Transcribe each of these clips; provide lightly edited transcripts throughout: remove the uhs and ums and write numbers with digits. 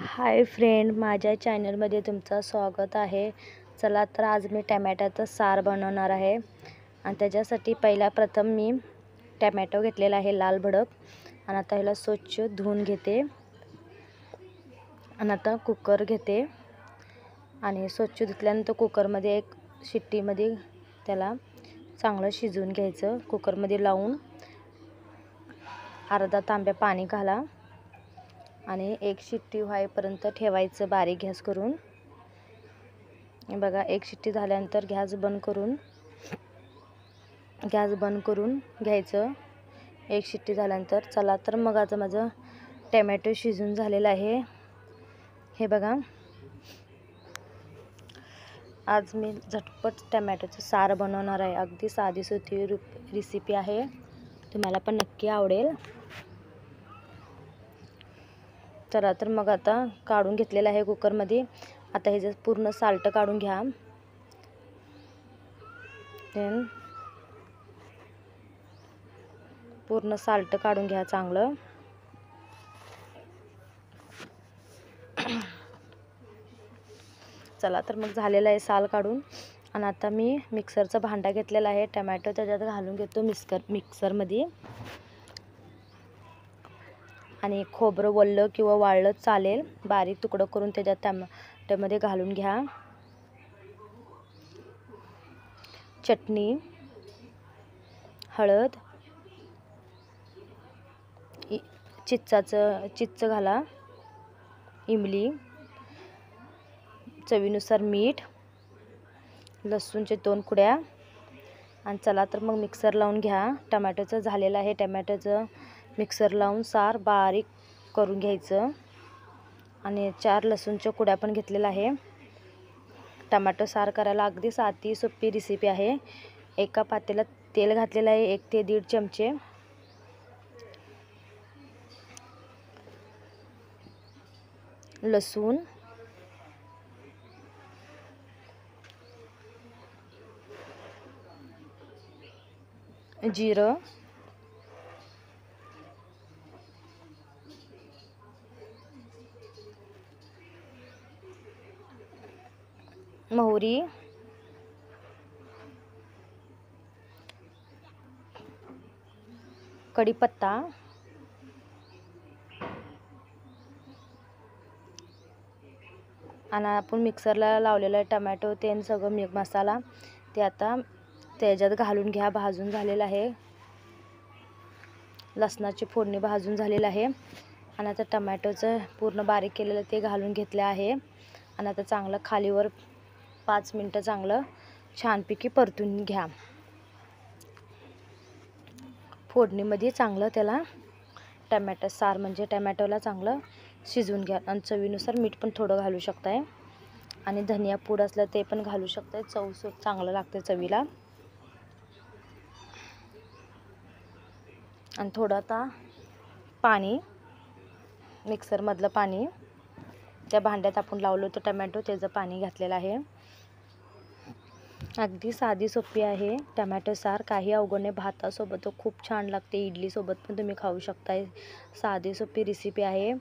Hi friend, माझ्या चॅनलमध्ये तुमचं स्वागत आहे। चला तर आज मी टमॅटोचं सार बनवणार आहे आणि त्याच्यासाठी प्रथम मी टमॅटो घेतलेला आहे लाल भडक आणि आता ह्याला स्वच्छ धुवून घेते आणि आता कुकर घेते आणि स्वच्छ धुतल्यानंतर कुकरमध्ये एक शिट्टीमध्ये त्याला चांगलं शिजवून घ्यायचं। कुकरमध्ये लावून अर्धा तांब्या पाणी घाला आणि एक शिट्टी व्हायपर्यंत ठेवायचं बारीक गॅस करून। बघा एक शिट्टी झाल्यानंतर गॅस बंद करून घ्यायचं एक शिट्टी झाल्यानंतर। चला तर मग आता माझं टमॅटो शिजून झालेला आहे। हे बघा, आज मी झटपट टमॅटोचं सार बनवणार आहे। अगदी साधी सोपी रेसिपी आहे, तुम्हाला पण नक्की आवडेल। चला तर मग आता काढून घेतलेला आहे कुकरमध्ये। आता हे पूर्ण साल्ट काढून घ्या। पूर्ण साल्ट काढून घ्या चांगलं। चला तर मग झालेलं आहे साल काढून आणि आता मी मिक्सरचा भांडा घेतलेला आहे। टमॅटो त्याच्यात घालून घेतो मिक्सरमध्ये आणि खोबरं वल्लं किंवा वाळलं चालेल, बारीक तुकडं करून त्याच्यात टमॅटोमध्ये घालून घ्या। चटणी, हळद, चिंच घाला, इमली, चवीनुसार मीठ, लसूणचे 2 कुड्या आणि चला तर मग मिक्सर लावून घ्या। टमॅटोचं झालेलं आहे। टमॅटोचं मिक्सर लावून सार बारीक करून घ्यायचं आणि 4 लसूणच्या कुड्या पण घेतलेला आहे। टमॅटो सार करायला अगदी साधी सोपी रेसिपी आहे। एका पातेल्यात तेल घातलेलं आहे 1 ते 1.5 चमचे। लसूण, जिरं, मोहरी, कढीपत्ता, आणि आपण मिक्सरला लावलेला टमॅटो ते सगळं मसाला ते आता त्याच्यात घालून घ्या। भाजून झालेला आहे, लसणाची फोडणी भाजून झालेला आहे आणि आता टमॅटोचं पूर्ण बारीक केलेलं ते घालून घेतले आहे आणि आता चांगलं खालीवर 5 मिनिटं चांगलं छानपैकी परतून घ्या। फोडणीमध्ये चांगलं त्याला टमॅटो सार म्हणजे टमॅटोला चांगलं शिजवून घ्या आणि चवीनुसार मीठ पण थोडं घालू शकताय आणि धनिया पूड असलं ते पण घालू शकताय। चव चांगलं लागते चवीला। आणि थोडं आता पाणी, मिक्सरमधलं पाणी त्या भांड्यात आपण लावलं होतं टमॅटो त्याचं पाणी घातलेलं आहे। अगदी साधी सोपी आहे टमॅटो सार, काही अवघड नाही। भातासोबत खूप छान लागते, इडलीसोबत पण तुम्ही खाऊ शकताय। साधी सोपी रेसिपी आहे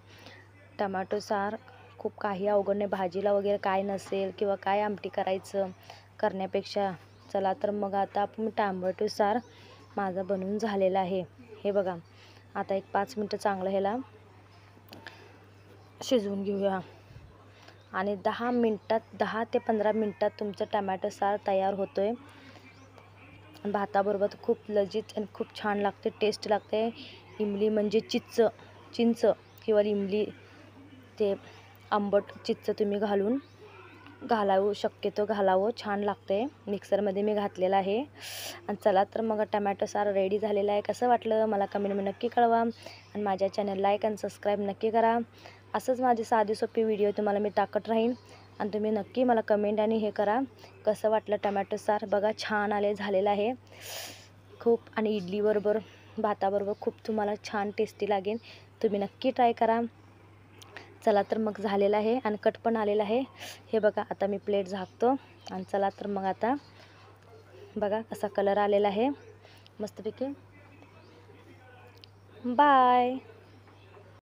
टमॅटो सार, खूप काही अवघड नाही। भाजीला वगैरे काय नसेल किंवा काय आमटी करायचं करण्यापेक्षा। चला तर मग आता आपण टमॅटो सार माझा बनवून झालेला आहे। हे बघा, आता एक 5 मिनिटं चांगलं ह्याला शिजवून घेऊया आणि 10 ते 15 मिनिटात तुमचं टमॅटो सार तयार होतोय। भाताबरोबर खूप लजीज आणि खूप छान लागते, टेस्ट लागते। इमली म्हणजे चिंच किंवा इमली, ते आंबट चिंच तुम्ही शक्यतो घालावं, छान लागते। मिक्सरमध्ये मी घातलेलं आहे आणि चला तर मग टमॅटो सार रेडी झालेला आहे। कसं वाटलं मला कमेंटमध्ये नक्की कळवा आणि माझ्या चॅनल लाईक आणि सबस्क्राईब नक्की करा। असंच माझे साधी सोपी व्हिडिओ तुम्हाला मी टाकत राहीन आणि तुम्ही नक्की मला कमेंट आणि हे करा कसं वाटलं टमॅटो सार। बघा छान झालेलं आहे खूप, आणि इडलीबरोबर भाताबरोबर खूप तुम्हाला छान टेस्टी लागेल। तुम्ही नक्की ट्राय करा। चला तर मग झालेलं आहे आणि कट पण आलेलं आहे। हे बघा, आता मी प्लेट झाकतो आणि चला तर मग आता बघा कसा कलर आलेला आहे मस्तपैकी। बाय।